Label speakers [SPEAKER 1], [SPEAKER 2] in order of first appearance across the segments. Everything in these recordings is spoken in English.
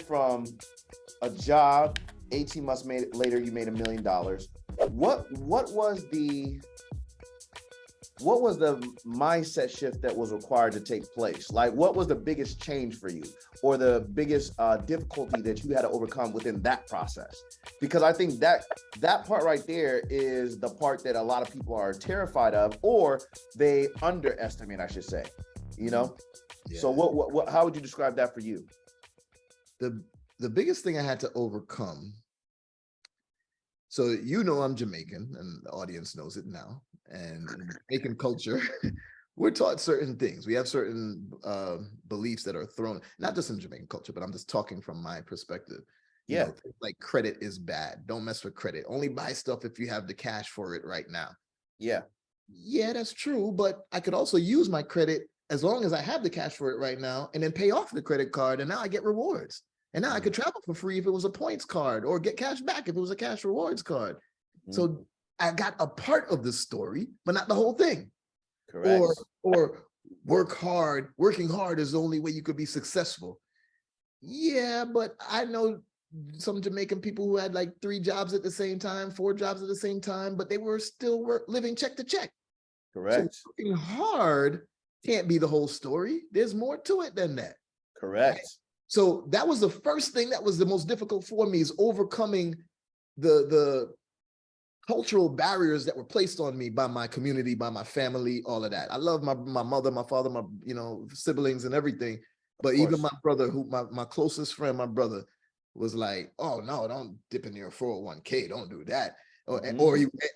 [SPEAKER 1] from a job, 18 months later, you made $1 million. What was the mindset shift that was required to take place? Like, what was the biggest change for you, or the biggest difficulty that you had to overcome within that process? Because I think that part right there is the part that a lot of people are terrified of, or they underestimate, I should say. You know. Yeah. So what? How would you describe that for you?
[SPEAKER 2] The biggest thing I had to overcome. So I'm Jamaican, and the audience knows it now. And in Jamaican culture, we're taught certain things. We have certain beliefs that are thrown, not just in Jamaican culture, but I'm just talking from my perspective.
[SPEAKER 1] Yeah.
[SPEAKER 2] Like credit is bad. Don't mess with credit. Only buy stuff if you have the cash for it right now.
[SPEAKER 1] Yeah.
[SPEAKER 2] Yeah, that's true. But I could also use my credit as long as I have the cash for it right now, and then pay off the credit card. And now I get rewards. And now I could travel for free if it was a points card, or get cash back if it was a cash rewards card. So I got a part of the story, but not the whole thing.
[SPEAKER 1] Correct.
[SPEAKER 2] Or working hard is the only way you could be successful. Yeah, but I know some Jamaican people who had like 3 jobs at the same time, 4 jobs at the same time, but they were still living check to check.
[SPEAKER 1] Correct.
[SPEAKER 2] So working hard can't be the whole story. There's more to it than that.
[SPEAKER 1] Correct.
[SPEAKER 2] Right? So that was the first thing that was the most difficult for me, is overcoming the cultural barriers that were placed on me by my community, by my family, all of that. I love my mother, my father, my siblings and everything. But even my brother, my closest friend, my brother, was like, "Oh no, don't dip in your 401k, don't do that."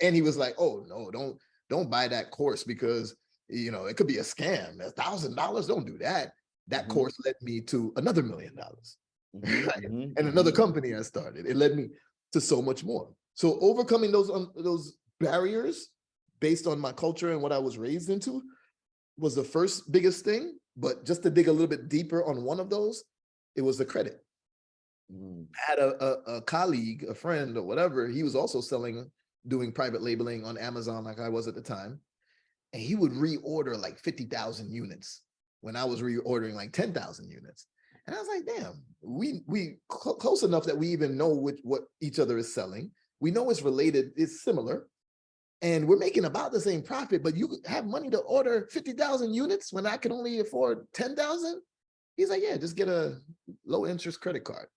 [SPEAKER 2] He was like, "Oh no, don't buy that course because it could be a scam. $1,000, don't do that." That course led me to another $1 million, right? And another company I started. It led me to so much more. So overcoming those barriers based on my culture and what I was raised into was the first biggest thing. But just to dig a little bit deeper on one of those, it was the credit. I had a colleague, a friend or whatever, he was also doing private labeling on Amazon like I was at the time. And he would reorder like 50,000 units when I was reordering like 10,000 units. And I was like, damn, we close enough that we even know what each other is selling. We know it's related, it's similar. And we're making about the same profit, but you have money to order 50,000 units when I can only afford 10,000? He's like, yeah, just get a low interest credit card.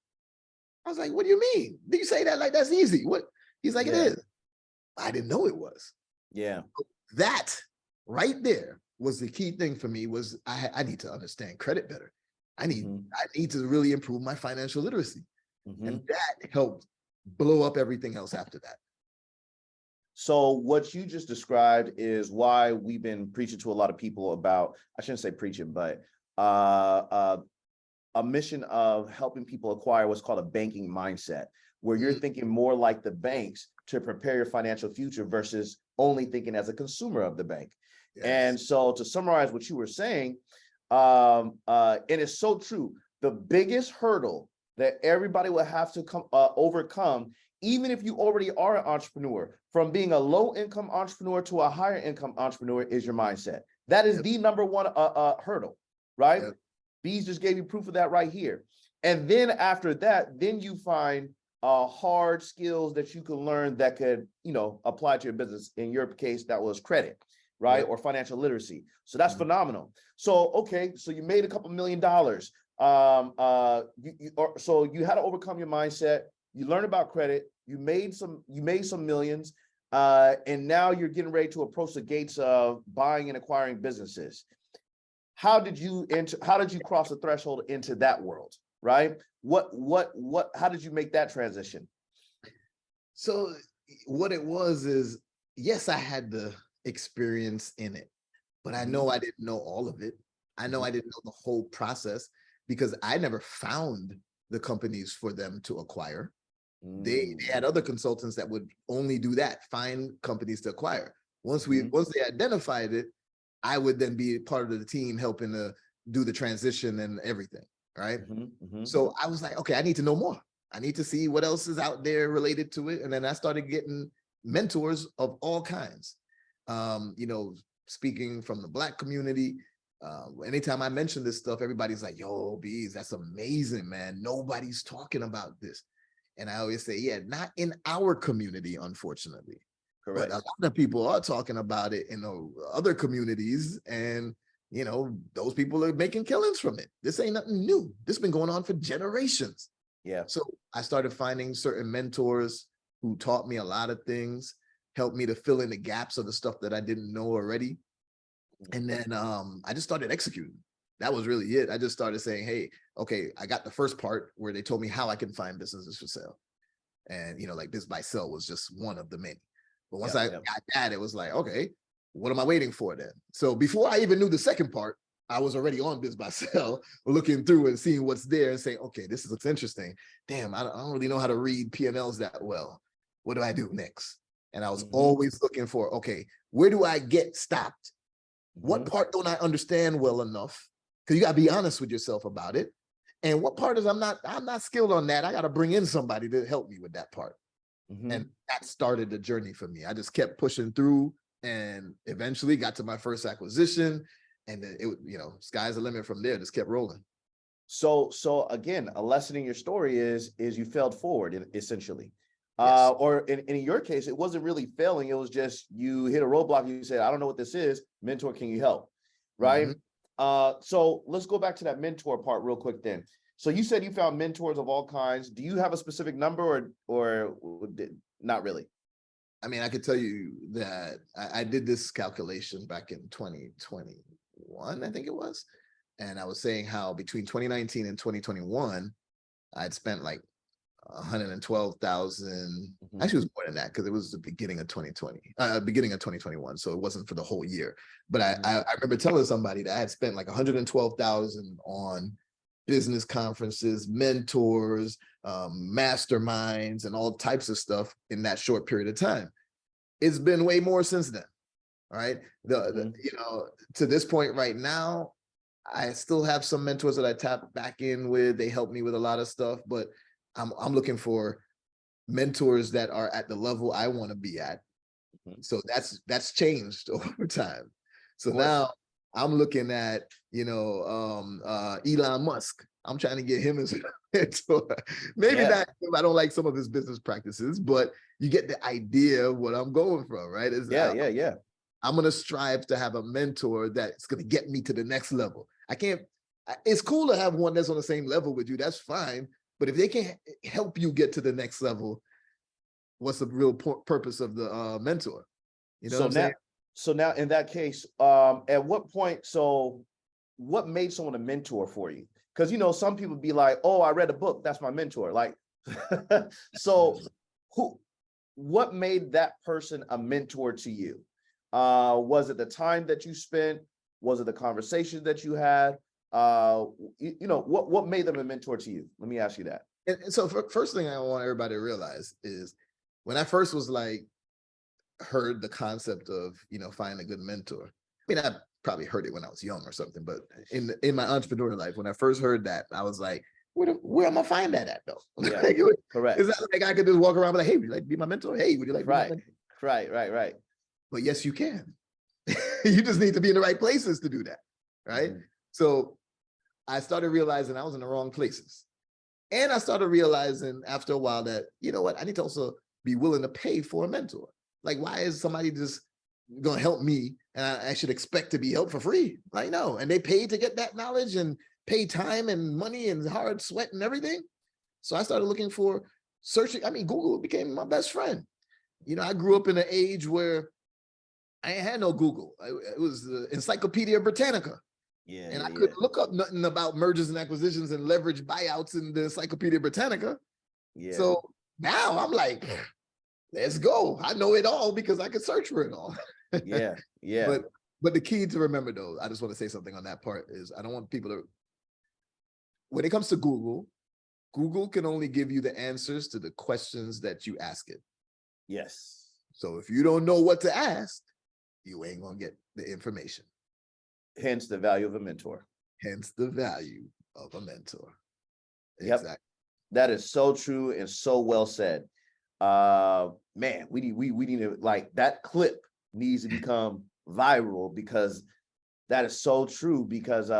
[SPEAKER 2] I was like, what do you mean? Do you say that like that's easy? What? He's like, it is. I didn't know it was.
[SPEAKER 1] Yeah.
[SPEAKER 2] That right there was the key thing for me, was I need to understand credit better. I need to really improve my financial literacy. And that helped blow up everything else after that.
[SPEAKER 1] So what you just described is why we've been preaching to a lot of people about, I shouldn't say preaching, but a mission of helping people acquire what's called a banking mindset, where you're thinking more like the banks to prepare your financial future versus only thinking as a consumer of the bank. Yes. And so to summarize what you were saying, it is so true. The biggest hurdle that everybody will have to overcome, even if you already are an entrepreneur, from being a low-income entrepreneur to a higher income entrepreneur, is your mindset. That is the number one hurdle, right? Yep. Beez just gave you proof of that right here. And then after that, then you find hard skills that you can learn that could, apply to your business. In your case, that was credit, right? Yep. Or financial literacy. So that's phenomenal. So, okay, so you made a couple $1 million. So you had to overcome your mindset. You learned about credit. You made some millions. And now you're getting ready to approach the gates of buying and acquiring businesses. How did you cross the threshold into that world, right? How did you make that transition?
[SPEAKER 2] So what it was is, yes, I had the experience in it, but I know I didn't know all of it. I know I didn't know the whole process because I never found the companies for them to acquire. They had other consultants that would only do that, find companies to acquire. Once they identified it, I would then be part of the team helping to do the transition and everything, right? So I was like, okay, I need to know more. I need to see what else is out there related to it. And then I started getting mentors of all kinds. Speaking from the Black community, Anytime I mention this stuff, everybody's like, yo, Beez, that's amazing, man. Nobody's talking about this. And I always say, yeah, not in our community, unfortunately.
[SPEAKER 1] Correct.
[SPEAKER 2] But a lot of people are talking about it in other communities. And, those people are making killings from it. This ain't nothing new. This has been going on for generations.
[SPEAKER 1] Yeah.
[SPEAKER 2] So I started finding certain mentors who taught me a lot of things, helped me to fill in the gaps of the stuff that I didn't know already. And then I just started executing. That was really it. I just started saying, hey, okay, I got the first part where they told me how I can find businesses for sale. And, like Biz by Sell was just one of the many. But once I got that, it was like, okay, what am I waiting for then? So before I even knew the second part, I was already on Biz by Sell, looking through and seeing what's there and saying, okay, this looks interesting. Damn, I don't really know how to read P&Ls that well. What do I do next? And I was always looking for, okay, where do I get stopped? What part don't I understand well enough? Because you got to be honest with yourself about it. And what part is I'm not skilled on that. I got to bring in somebody to help me with that part. And that started the journey for me. I just kept pushing through and eventually got to my first acquisition. And then it, sky's the limit from there. Just kept rolling.
[SPEAKER 1] So again, a lesson in your story is you failed forward, essentially.
[SPEAKER 2] Yes.
[SPEAKER 1] Or in your case, it wasn't really failing. It was just you hit a roadblock. You said, I don't know what this is. Mentor, can you help? Right. So let's go back to that mentor part real quick then. So you said you found mentors of all kinds. Do you have a specific number or not really?
[SPEAKER 2] I mean, I could tell you that I did this calculation back in 2021, I think it was. And I was saying how between 2019 and 2021, I'd spent like 112,000. Actually, it was more than that because it was the beginning of 2021. So it wasn't for the whole year. But I remember telling somebody that I had spent like 112,000 on business conferences, mentors, masterminds, and all types of stuff in that short period of time. It's been way more since then. All right. To this point right now, I still have some mentors that I tap back in with. They help me with a lot of stuff, but I'm looking for mentors that are at the level I want to be at. So that's changed over time. So now I'm looking at, Elon Musk. I'm trying to get him as a mentor. Maybe not, I don't like some of his business practices, but you get the idea of what I'm going from, right? I'm going to strive to have a mentor that's going to get me to the next level. It's cool to have one that's on the same level with you. That's fine. But if they can't help you get to the next level, what's the real purpose of the mentor? You know what I'm saying?
[SPEAKER 1] So now in that case, at what point, what made someone a mentor for you? Because, some people be like, oh, I read a book, that's my mentor. Like, so what made that person a mentor to you? Was it the time that you spent? Was it the conversations that you had? What made them a mentor to you? Let me ask you that.
[SPEAKER 2] And so first thing I want everybody to realize is when I first was heard the concept of, finding a good mentor. I mean, I probably heard it when I was young or something, but in my entrepreneurial life, when I first heard that, I was like, where am I find that at though?
[SPEAKER 1] Yeah, correct.
[SPEAKER 2] It's not like I could just walk around and be like, hey, would you like to be my mentor? Hey, would you like to be my mentor?
[SPEAKER 1] Right.
[SPEAKER 2] But yes, you can. You just need to be in the right places to do that, right? So I started realizing I was in the wrong places. And I started realizing after a while that, I need to also be willing to pay for a mentor. Like, why is somebody just going to help me and I should expect to be helped for free? Like, no. And they paid to get that knowledge and pay time and money and hard sweat and everything. So I started looking for searching. I mean, Google became my best friend. I grew up in an age where I ain't had no Google. It was the Encyclopedia Britannica. And I couldn't look up nothing about mergers and acquisitions and leverage buyouts in the Encyclopedia Britannica. So now I'm like, let's go. I know it all because I can search for it all. But the key to remember though, I just want to say something on that part is I don't want people to, when it comes to Google can only give you the answers to the questions that you ask it.
[SPEAKER 1] Yes.
[SPEAKER 2] So if you don't know what to ask, you ain't gonna get the information.
[SPEAKER 1] Hence the value of a mentor.
[SPEAKER 2] Hence the value of a mentor.
[SPEAKER 1] Yep. Exactly. That is so true and so well said. Man, we need to, like, that clip needs to become viral because That is so true because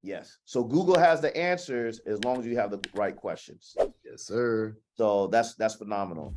[SPEAKER 1] yes. So Google has the answers as long as you have the right questions.
[SPEAKER 2] Yes, sir.
[SPEAKER 1] So that's phenomenal.